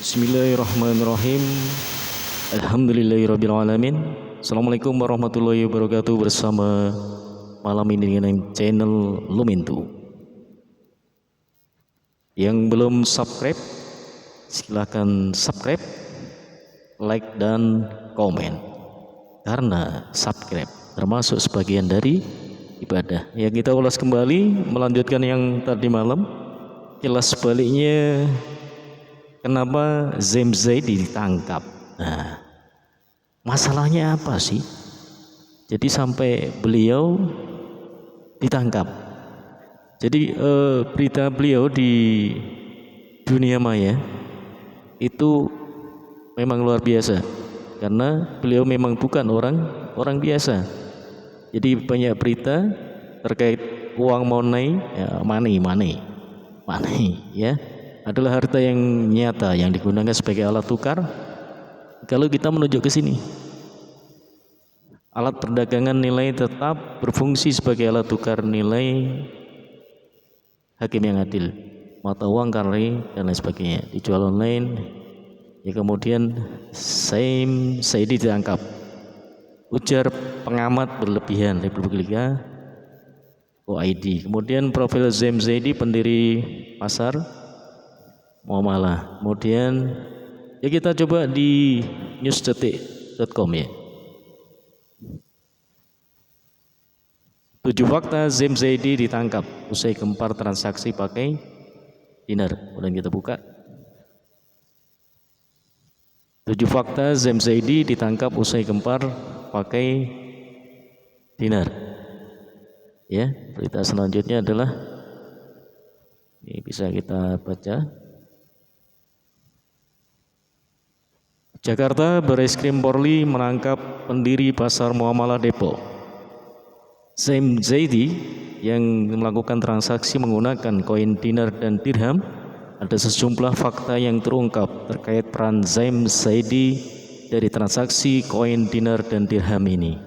Bismillahirrahmanirrahim. Alhamdulillahirrabbilalamin. Assalamualaikum warahmatullahi wabarakatuh. Bersama malam ini dengan channel Lumintu. Yang belum subscribe, silahkan subscribe, like dan komen. Karena subscribe termasuk sebagian dari ibadah. Ya, kita ulas kembali, melanjutkan yang tadi malam. Kilas baliknya, kenapa Zaim Zaidi ditangkap? Nah, masalahnya apa sih? Jadi sampai beliau ditangkap. Jadi berita beliau di dunia maya itu memang luar biasa, karena beliau memang bukan orang biasa. Jadi banyak berita terkait uang money, ya, money ya, adalah harta yang nyata yang digunakan sebagai alat tukar. Kalau kita menunjuk ke sini, alat perdagangan nilai tetap berfungsi sebagai alat tukar nilai hakim yang adil, mata uang, karya dan lain sebagainya, dijual online. Ya, kemudian Zaim Zaidi ditangkap, ujar pengamat berlebihan Republika.id. Kemudian profil Zaim Zaidi, pendiri pasar muamalah. Kemudian ya, kita coba di news.com ya. 7 fakta Zaim Zaidi ditangkap usai gempar transaksi pakai dinar. Kemudian kita buka 7 fakta Zaim Zaidi ditangkap usai gempar pakai dinar. Ya, berita selanjutnya adalah ini, bisa kita baca. Jakarta, Bareskrim Polri menangkap pendiri pasar muamalah Depok. Zaim Zaidi yang melakukan transaksi menggunakan koin dinar dan dirham. Ada sejumlah fakta yang terungkap terkait peran Zaim Zaidi dari transaksi koin dinar dan dirham ini.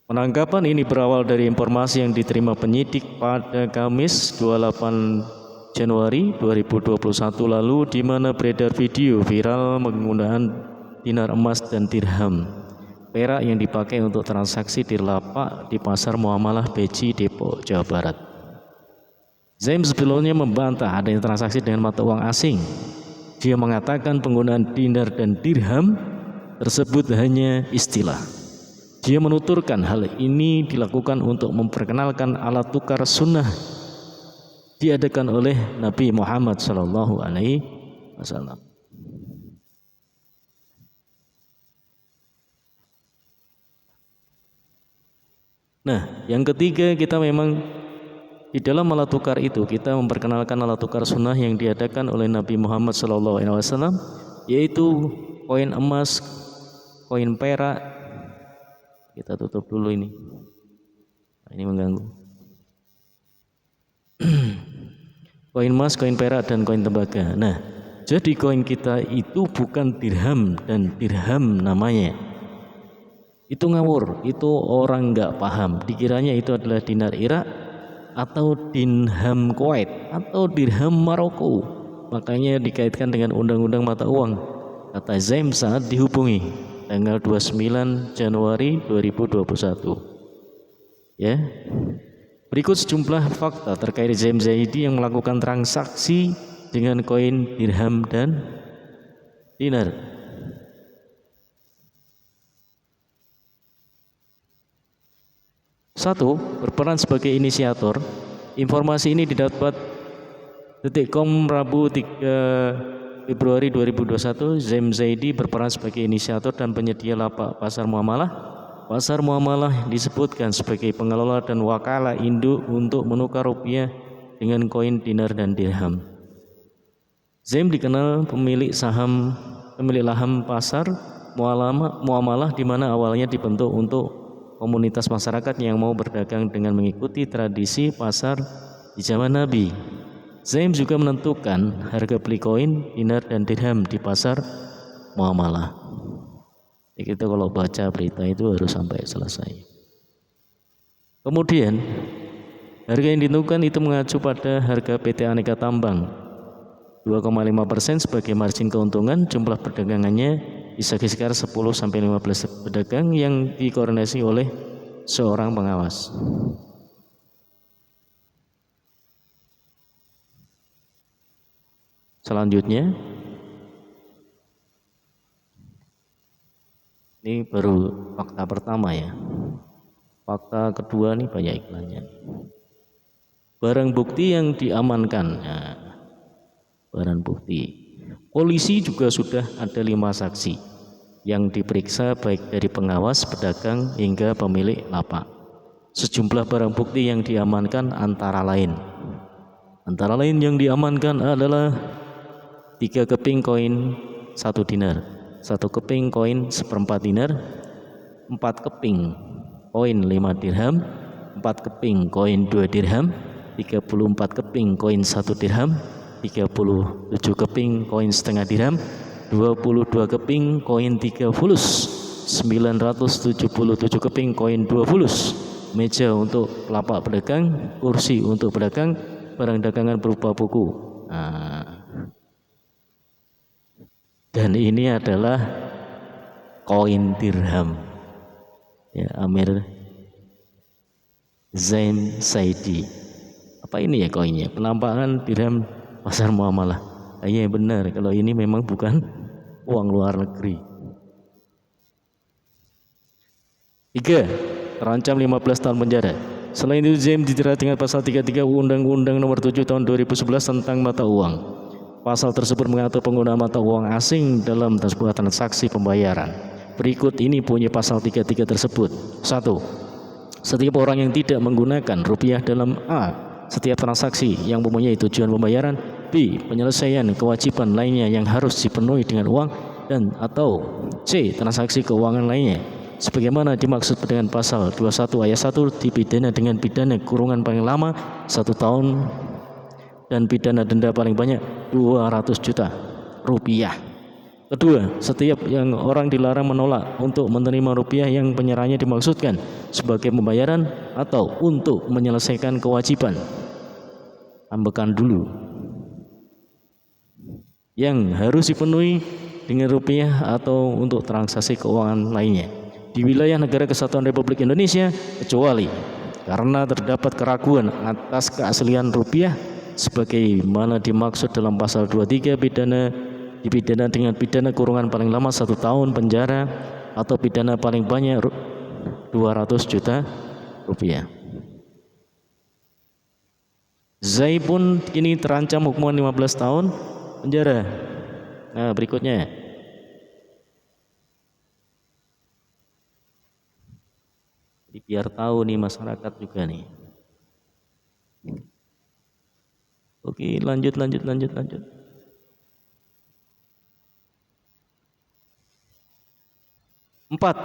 Penangkapan ini berawal dari informasi yang diterima penyidik pada Kamis 28 Januari 2021 lalu, di mana beredar video viral penggunaan dinar emas dan dirham perak yang dipakai untuk transaksi di lapak di pasar muamalah Beji, Depok, Jawa Barat. Zaim sebelumnya membantah adanya transaksi dengan mata uang asing. Dia mengatakan penggunaan dinar dan dirham tersebut hanya istilah. Dia menuturkan hal ini dilakukan untuk memperkenalkan alat tukar sunnah diadakan oleh Nabi Muhammad SAW. Nah, yang ketiga, kita memang di dalam alat tukar itu kita memperkenalkan alat tukar sunnah yang diadakan oleh Nabi Muhammad SAW, yaitu koin emas, koin perak. Kita tutup dulu ini. Nah, ini mengganggu. Koin emas, koin perak, dan koin tembaga. Nah, jadi koin kita itu bukan dirham dan dirham namanya. Itu ngawur, itu orang nggak paham. Dikiranya itu adalah dinar Irak atau dirham Kuwait atau dirham Maroko. Makanya dikaitkan dengan undang-undang mata uang. Kata Zaim saat dihubungi tanggal 29 Januari 2021. Ya. Berikut sejumlah fakta terkait Zaim Zaidi yang melakukan transaksi dengan koin dirham dan dinar. Satu, berperan sebagai inisiator. Informasi ini didapat Detik.com Rabu 3 Februari 2021. Zaim Zaidi berperan sebagai inisiator dan penyedia lapak pasar muamalah. Pasar muamalah disebutkan sebagai pengelola dan wakala induk untuk menukar rupiah dengan koin dinar dan dirham. Zaim dikenal pemilik laham pasar muamalah, di mana awalnya dibentuk untuk komunitas masyarakat yang mau berdagang dengan mengikuti tradisi pasar di zaman Nabi. Zaim juga menentukan harga beli koin dinar dan dirham di pasar muamalah. Kita kalau baca berita itu harus sampai selesai. Kemudian harga yang ditentukan itu mengacu pada harga PT Aneka Tambang 2,5% sebagai margin keuntungan. Jumlah perdagangannya bisa sekitar 10-15 pedagang yang dikoordinasi oleh seorang pengawas. Selanjutnya, ini baru fakta pertama ya. Fakta kedua nih banyak iklannya. Barang bukti yang diamankan. Nah, barang bukti. Polisi juga sudah ada 5 saksi yang diperiksa baik dari pengawas, pedagang hingga pemilik lapak. Sejumlah barang bukti yang diamankan antara lain yang diamankan adalah 3 keping koin 1 dinar, 1 keping koin 1/4 dinar, 4 keping koin 5 dirham, 4 keping koin 2 dirham, 34 keping koin 1 dirham, 37 keping koin setengah dirham, 22 keping koin 3 fulus, 977 keping koin 2 fulus, meja untuk lapak pedagang, kursi untuk pedagang, barang dagangan berupa buku. Dan ini adalah koin dirham ya, Amir Zaim Saidi. Apa ini ya koinnya? Penampakan dirham pasar muamalah. Iya benar, kalau ini memang bukan uang luar negeri. 3. Terancam 15 tahun penjara. Selain itu Zaim dijerat dengan pasal 33 Undang-Undang Nomor 7 Tahun 2011 tentang mata uang. Pasal tersebut mengatur penggunaan mata uang asing dalam sebuah transaksi pembayaran. Berikut ini bunyi pasal 33 tersebut. 1. Setiap orang yang tidak menggunakan rupiah dalam A. Setiap transaksi yang mempunyai tujuan pembayaran, B. Penyelesaian kewajiban lainnya yang harus dipenuhi dengan uang, dan atau C. Transaksi keuangan lainnya sebagaimana dimaksud dengan pasal 21 ayat 1 dipidana dengan pidana kurungan paling lama 1 tahun dan pidana denda paling banyak 200 juta rupiah. Kedua, setiap yang orang dilarang menolak untuk menerima rupiah yang penyerahannya dimaksudkan sebagai pembayaran atau untuk menyelesaikan kewajiban. Ambekan dulu. Yang harus dipenuhi dengan rupiah atau untuk transaksi keuangan lainnya di wilayah Negara Kesatuan Republik Indonesia, kecuali karena terdapat keraguan atas keaslian rupiah sebagaimana dimaksud dalam pasal 23 dipidana dengan pidana kurungan paling lama 1 tahun penjara atau pidana paling banyak 200 juta rupiah. Zai pun kini terancam hukuman 15 tahun penjara. Nah, berikutnya. Biar tahu nih masyarakat juga nih. Oke, lanjut. 4.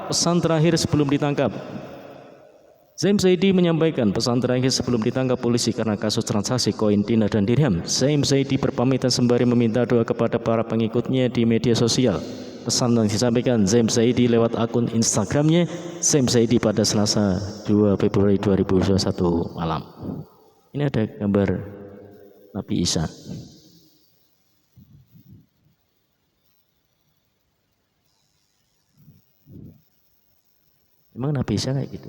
Pesan terakhir sebelum ditangkap. Zaim Saidi menyampaikan pesan terakhir sebelum ditangkap polisi karena kasus transaksi koin dinar dan dirham. Zaim Saidi berpamitan sembari meminta doa kepada para pengikutnya di media sosial. Pesan yang disampaikan Zaim Saidi lewat akun Instagramnya Zaim Saidi pada Selasa 2 Februari 2021 malam. Ini ada gambar Nabi Isa. Memang Nabi Isa kayak gitu?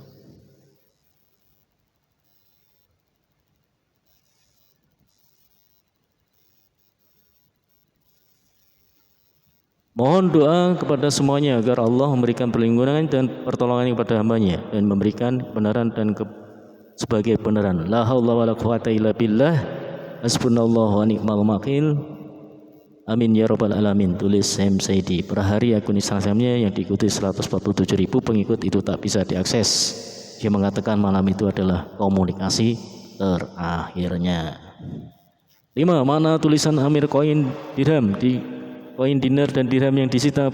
Mohon doa kepada semuanya agar Allah memberikan perlindungan dan pertolongan kepada hambanya dan memberikan kebenaran dan sebagai kebenaran. La haula wala quwata illa billah. Hasbunallahu wa ni'mal wakil. Amin ya rabbal alamin. Tulis Zaim Saidi. Per hari akun Instagramnya yang diikuti 147.000 pengikut itu tak bisa diakses. Dia mengatakan malam itu adalah komunikasi terakhirnya. 5. Mana tulisan Amir koin dirham di koin dinar dan dirham yang disita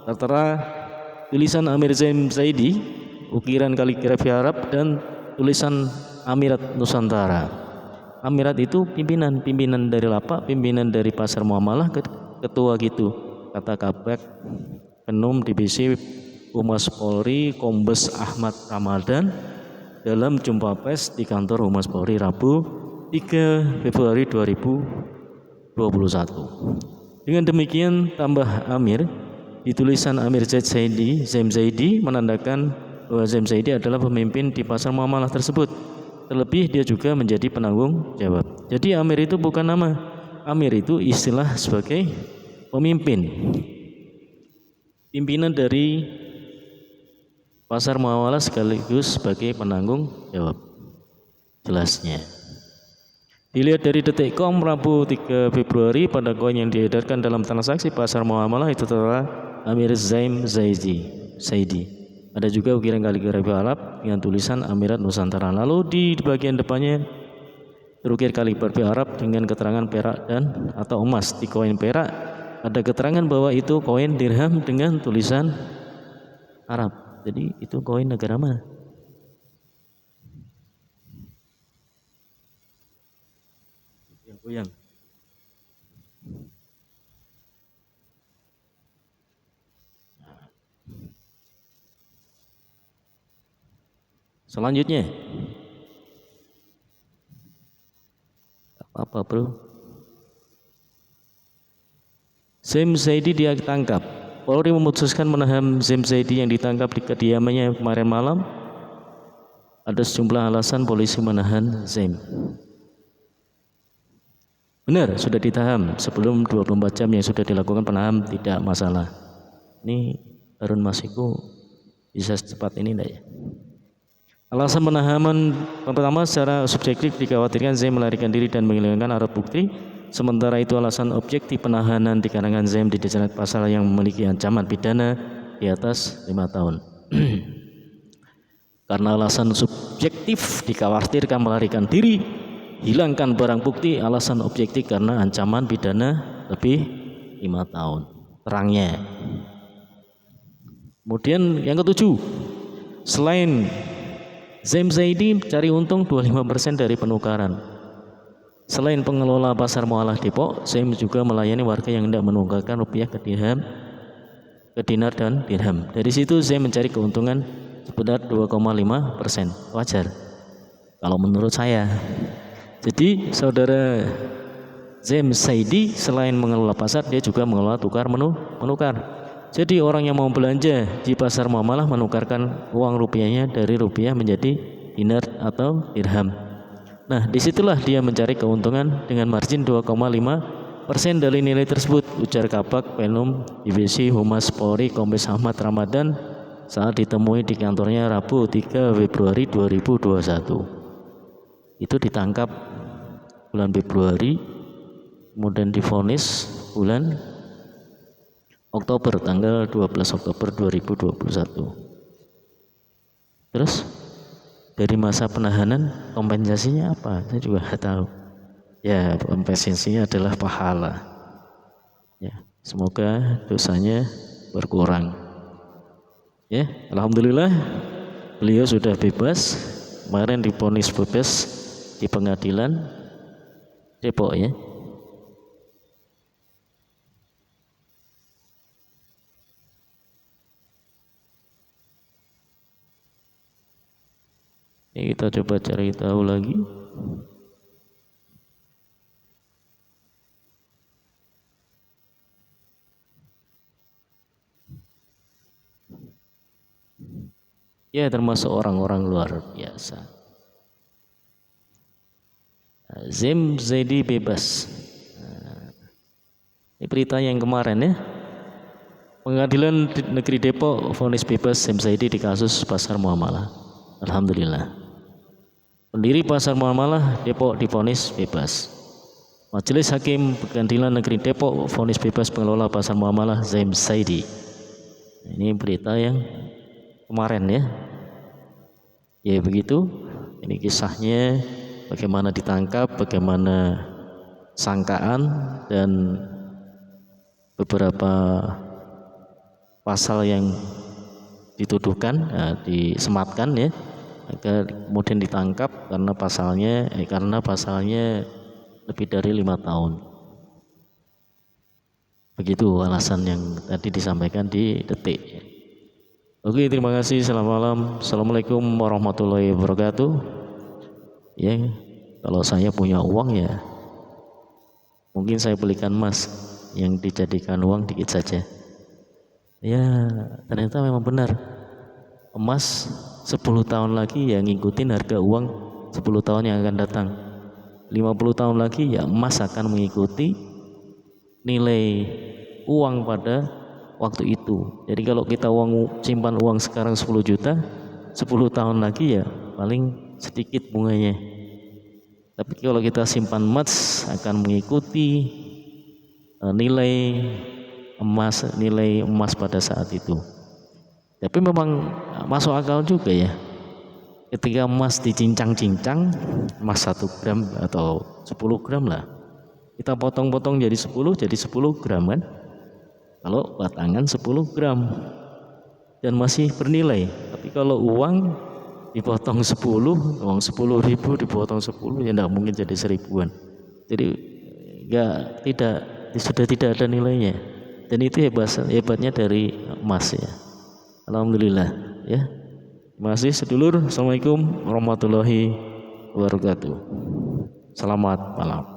tertera tulisan Amir Zaim Saidi, ukiran kaligrafi Arab dan tulisan Amirat Nusantara. Amirat itu pimpinan dari lapak, pimpinan dari pasar muamalah, ketua gitu, kata Kabak Penum Divisi Humas Polri Kombes Ahmad Ramadan dalam jumpa pers di kantor Humas Polri Rabu 3 Februari 2021. Dengan demikian tambah Amir di tulisan Amir Zaim Zaidi menandakan bahwa Zaim Zaidi adalah pemimpin di pasar muamalah tersebut. Terlebih dia juga menjadi penanggung jawab. Jadi Amir itu bukan nama. Amir itu istilah sebagai pemimpin. Pimpinan dari pasar muamalah sekaligus sebagai penanggung jawab. Jelasnya. Dilihat dari Detik.com Rabu 3 Februari pada koin yang diedarkan dalam transaksi pasar muamalah itu adalah Amir Zaim Zaidi. Ada juga ukiran kaligrafi Arab dengan tulisan Amirat Nusantara. Lalu di bagian depannya terukir kaligrafi Arab dengan keterangan perak dan atau emas. Di koin perak ada keterangan bahwa itu koin dirham dengan tulisan Arab. Jadi itu koin negara mana? Goyang. Selanjutnya, apa bro? Zaim Zaidi dia ditangkap. Polri memutuskan menahan Zaim Zaidi yang ditangkap di kediamannya kemarin malam. Ada sejumlah alasan polisi menahan Zaim. Benar, sudah ditahan sebelum 24 jam yang sudah dilakukan penahanan, tidak masalah. Ini Harun Masiku bisa secepat ini enggak ya? Alasan penahanan pertama secara subjektif dikhawatirkan Zaim melarikan diri dan menghilangkan alat bukti. Sementara itu alasan objektif penahanan dikarenakan Zaim dijerat pasal yang memiliki ancaman pidana di atas 5 tahun. Karena alasan subjektif dikhawatirkan melarikan diri, hilangkan barang bukti. Alasan objektif karena ancaman pidana lebih 5 tahun. Terangnya. Kemudian yang ketujuh, selain Zaim Zaidi cari untung 25% dari penukaran. Selain pengelola pasar muamalah Depok, Zaim juga melayani warga yang hendak menukarkan rupiah ke dinar dan dirham. Dari situ Zaim mencari keuntungan sekitar 2,5%. Wajar kalau menurut saya. Jadi saudara Zaim Zaidi selain mengelola pasar, dia juga mengelola menukar. Jadi orang yang mau belanja di pasar muamalah menukarkan uang rupiahnya dari rupiah menjadi dinar atau dirham. Nah, disitulah dia mencari keuntungan dengan margin 2,5% dari nilai tersebut, ujar Kabak Penum Divisi Humas Polri Kombes Ahmad Ramadan saat ditemui di kantornya Rabu 3 Februari 2021. Itu ditangkap bulan Februari, kemudian divonis bulan Oktober, tanggal 12 Oktober 2021. Terus dari masa penahanan kompensasinya apa? Saya juga nggak tahu. Ya, kompensasinya adalah pahala. Ya, semoga dosanya berkurang. Ya, alhamdulillah beliau sudah bebas. Kemarin divonis bebas di pengadilan Depok ya. Ini kita coba cari tahu lagi. Ya, termasuk orang-orang luar biasa. Zaim Zaidi bebas. Ini berita yang kemarin ya. Pengadilan Negeri Depok vonis bebas Zaim Zaidi di kasus pasar muamalah. Alhamdulillah. Pendiri pasar muamalah Depok divonis bebas. Majelis Hakim Pengadilan Negeri Depok vonis bebas pengelola pasar muamalah Zaim Zaidi. Ini berita yang kemarin ya. Ya begitu. Ini kisahnya bagaimana ditangkap, bagaimana sangkaan dan beberapa pasal yang dituduhkan, disematkan ya, agar kemudian ditangkap karena pasalnya lebih dari 5 tahun. Begitu alasan yang tadi disampaikan di Detik. Oke, terima kasih. Selamat malam. Assalamualaikum warahmatullahi wabarakatuh. Ya, Kalau saya punya uang ya mungkin saya belikan emas yang dijadikan uang dikit saja. Ya ternyata memang benar, emas 10 tahun lagi ya ngikutin harga uang 10 tahun yang akan datang. 50 tahun lagi ya emas akan mengikuti nilai uang pada waktu itu. Jadi kalau kita simpan uang sekarang 10 juta, 10 tahun lagi ya paling sedikit bunganya. Tapi kalau kita simpan emas akan mengikuti nilai emas pada saat itu. Tapi memang masuk akal juga ya, ketika emas dicincang-cincang, emas 1 gram atau 10 gram lah, kita potong-potong jadi 10 gram kan, kalau batangan 10 gram dan masih bernilai. Tapi kalau uang dipotong 10, uang 10.000 dipotong 10 ya tidak mungkin jadi 1000-an. Jadi sudah tidak ada nilainya. Dan itu hebatnya dari emas ya. Alhamdulillah ya. Terima kasih sedulur. Assalamualaikum warahmatullahi wabarakatuh. Selamat malam.